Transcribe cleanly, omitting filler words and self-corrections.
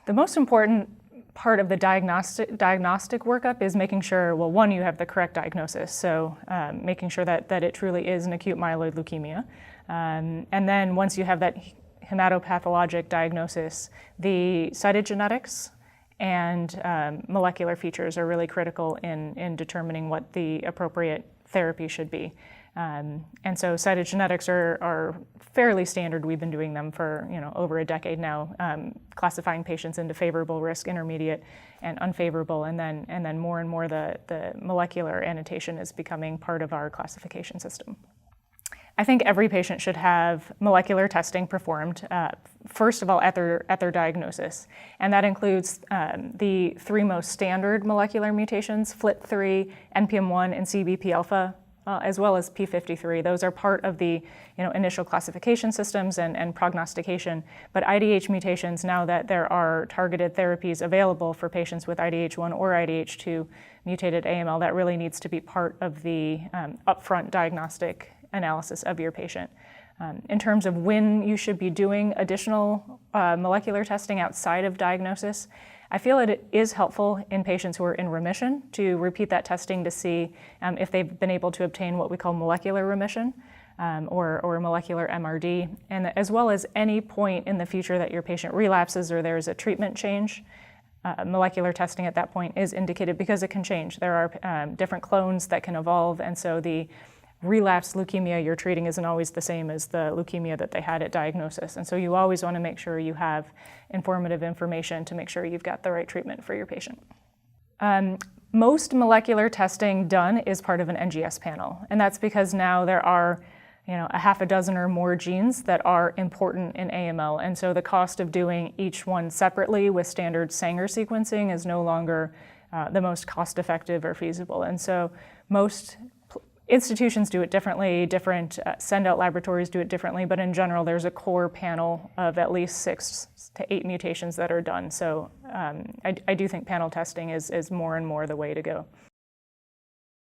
The most important part of the diagnostic workup is making sure, well, one, you have the correct diagnosis, so making sure that it truly is an acute myeloid leukemia. And then once you have that hematopathologic diagnosis, the cytogenetics and molecular features are really critical in determining what the appropriate therapy should be. And so cytogenetics are fairly standard. We've been doing them for over a decade now, classifying patients into favorable risk, intermediate, and unfavorable, and then more and more the molecular annotation is becoming part of our classification system. I think every patient should have molecular testing performed, first of all, at their diagnosis. And that includes the three most standard molecular mutations, FLT3, NPM1, and CBP alpha, as well as P53. Those are part of the initial classification systems and prognostication. But IDH mutations, now that there are targeted therapies available for patients with IDH1 or IDH2 mutated AML, that really needs to be part of the upfront diagnostic analysis of your patient. In terms of when you should be doing additional molecular testing outside of diagnosis, I feel that it is helpful in patients who are in remission to repeat that testing to see if they've been able to obtain what we call molecular remission or molecular MRD, and as well as any point in the future that your patient relapses or there's a treatment change. Molecular testing at that point is indicated because it can change. There are different clones that can evolve, and so the relapsed leukemia you're treating isn't always the same as the leukemia that they had at diagnosis. And so you always want to make sure you have informative information to make sure you've got the right treatment for your patient. Most molecular testing done is part of an NGS panel, and that's because now there are a half a dozen or more genes that are important in AML, and so the cost of doing each one separately with standard Sanger sequencing is no longer the most cost-effective or feasible. And so most institutions do it differently, different send-out laboratories do it differently, but in general there's a core panel of at least 6 to 8 mutations that are done. So I do think panel testing is more and more the way to go.